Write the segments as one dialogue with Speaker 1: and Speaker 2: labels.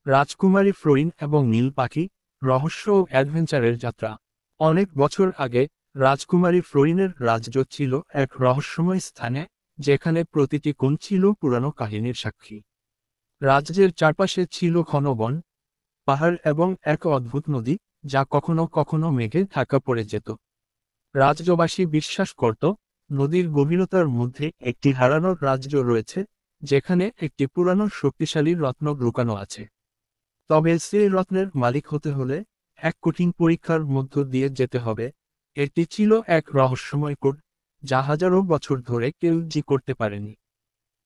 Speaker 1: রাজকুমারী ফ্লোরিন এবং নীল পাখি, রহস্য ও অ্যাডভেঞ্চারের যাত্রা। অনেক বছর আগে রাজকুমারী ফ্লোরিনের রাজ্য ছিল এক রহস্যময় স্থানে, যেখানে প্রতিটি কোণ ছিল পুরানো কাহিনীর সাক্ষী। রাজ্যের চারপাশে ছিল ঘন বন, পাহাড় এবং এক অদ্ভুত নদী, যা কখনো কখনো মেঘে ঢাকা পড়ে যেত। রাজ্যবাসী বিশ্বাস করত, নদীর গভীরতার মধ্যে একটি হারানো রাজ্য রয়েছে, যেখানে একটি পুরানো শক্তিশালী রত্ন লুকানো আছে। তবে সেই রত্নের মালিক হতে হলে এক কঠিন পরীক্ষার মধ্য দিয়ে যেতে হবে। এটি ছিল এক রহস্যময় কোড, যা হাজারো বছর ধরে কেউ করতে পারেনি।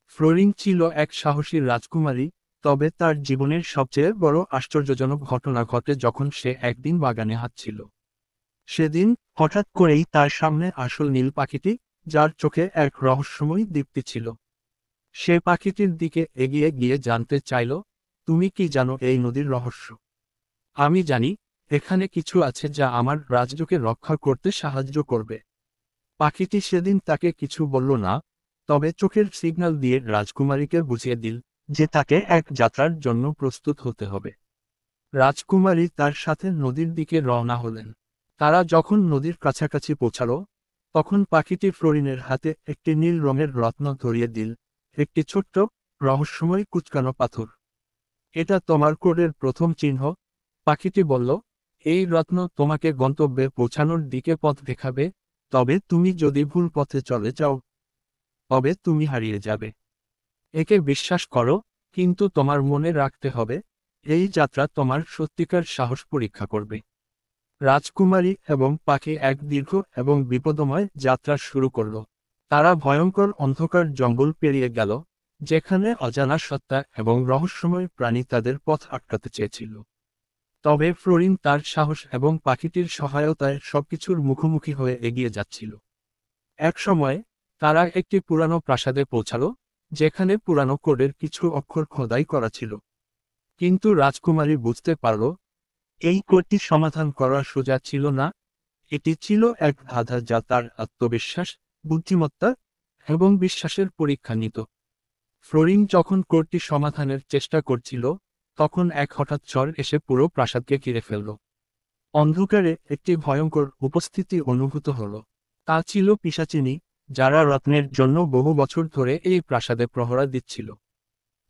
Speaker 1: ফ্লোরিন ছিল এক সাহসী রাজকুমারী, তবে তার জীবনের সবচেয়ে বড় আশ্চর্যজনক ঘটনা ঘটে যখন সে একদিন বাগানে হাঁটছিল। সেদিন হঠাৎ করেই তার সামনে আসল নীল পাখিটি, যার চোখে এক রহস্যময় দীপ্তি ছিল। সে পাখিটির দিকে এগিয়ে গিয়ে জানতে চাইল, তুমি কি জানো এই নদীর রহস্য? আমি জানি, এখানে কিছু আছে যা আমার রাজ্যকে রক্ষা করতে সাহায্য করবে। পাখিটি সেদিন তাকে কিছু বলল না, তবে চোখের সিগন্যাল দিয়ে রাজকুমারীকে বুঝিয়ে দিল যে তাকে এক যাত্রার জন্য প্রস্তুত হতে হবে। রাজকুমারী তার সাথে নদীর দিকে রওনা হলেন। তারা যখন নদীর কাছাকাছি পৌঁছালো, তখন পাখিটি ফ্লোরিনের হাতে একটি নীল রঙের রত্ন ধরিয়ে দিল, একটি ছোট্ট, রহস্যময় কুচকানো পাথর। এটা তোমার কোডের প্রথম চিহ্ন, পাখিটি বলল। এই রত্ন তোমাকে গন্তব্যে পৌঁছানোর দিকে পথ দেখাবে, তবে তুমি যদি ভুল পথে চলে যাও, তবে তুমি হারিয়ে যাবে। একে বিশ্বাস করো, কিন্তু তোমার মনে রাখতে হবে, এই যাত্রা তোমার সত্যিকার সাহস পরীক্ষা করবে। রাজকুমারী এবং পাখি এক দীর্ঘ এবং বিপদময় যাত্রা শুরু করল। তারা ভয়ঙ্কর অন্ধকার জঙ্গল পেরিয়ে গেল, যেখানে অজানা সত্তা এবং রহস্যময় প্রাণী তাদের পথ আটকাতে চেয়েছিল। তবে ফ্লোরিন তার সাহস এবং পাখিটির সহায়তায় সবকিছুর মুখোমুখি হয়ে এগিয়ে যাচ্ছিল। এক সময় তারা একটি পুরানো প্রাসাদে পৌঁছালো, যেখানে পুরানো কোডের কিছু অক্ষর খোদাই করা ছিল। কিন্তু রাজকুমারী বুঝতে পারল, এই কোডটি সমাধান করা সোজা ছিল না। এটি ছিল এক ধাঁধা যা তার আত্মবিশ্বাস, বুদ্ধিমত্তা এবং বিশ্বাসের পরীক্ষা নিত। ফ্লোরিন যখন কোডটি সমাধানের চেষ্টা করছিল, তখন এক হঠাৎ ঝড় এসে পুরো প্রাসাদকে ঘিরে ফেলল। অন্ধকারে একটি ভয়ঙ্কর উপস্থিতি অনুভূত হল। তা ছিল পিশাচিনী, যারা রত্নের জন্য বহু বছর ধরে এই প্রাসাদে প্রহরা দিচ্ছিল।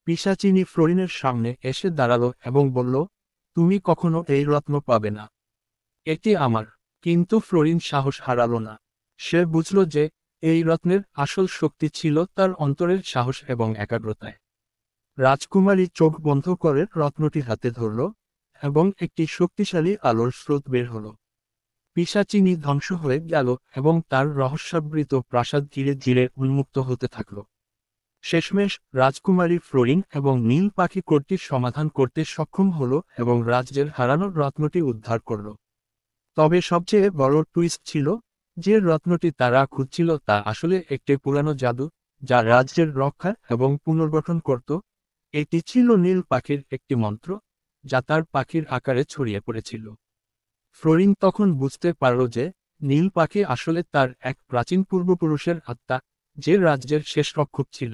Speaker 1: পিশাচিনী ফ্লোরিনের সামনে এসে দাঁড়ালো এবং বলল, তুমি কখনো এই রত্ন পাবে না। এটি আমার। কিন্তু ফ্লোরিন সাহস হারালো না। সে বুঝল যে এই রত্নের আসল শক্তি ছিল তার অন্তরের সাহস এবং একাগ্রতায়। রাজকুমারী চোখ বন্ধ করে রত্নটি হাতে ধরল, এবং একটি শক্তিশালী আলোর স্রোত বের হল। পিশাচিনী ধ্বংস হয়ে গেল এবং তার রহস্যাবৃত প্রাসাদ ধীরে ধীরে উন্মুক্ত হতে থাকল। শেষমেশ রাজকুমারী ফ্লোরিন এবং নীল পাখি কোডটির সমাধান করতে সক্ষম হল এবং রাজ্যের হারানো রত্নটি উদ্ধার করল। তবে সবচেয়ে বড় টুইস্ট ছিল, যে রত্নটি তারা খুঁজছিল তা আসলে একটি পুরানো জাদু, যা রাজ্যের রক্ষা এবং পুনর্গঠন করত। এটি ছিল নীল পাখির একটি মন্ত্র, যা তার পাখির আকারে ছড়িয়ে পড়েছিল। ফ্লোরিন তখন বুঝতে পারল যে নীল পাখি আসলে তার এক প্রাচীন পূর্বপুরুষের আত্মা, যে রাজ্যের শেষ রক্ষক ছিল।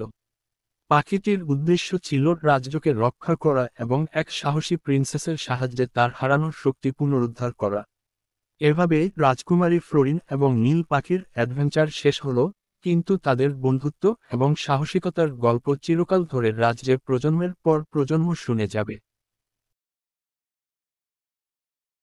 Speaker 1: পাখিটির উদ্দেশ্য ছিল রাজ্যকে রক্ষা করা এবং এক সাহসী প্রিন্সেসের সাহায্যে তার হারানোর শক্তি পুনরুদ্ধার করা। এভাবেই রাজকুমারী ফ্লোরিন এবং নীল পাখির অ্যাডভেঞ্চার শেষ হলো, কিন্তু তাদের বন্ধুত্ব এবং সাহসিকতার গল্প চিরকাল ধরে রাজ্যের প্রজন্মের পর প্রজন্ম শুনে যাবে।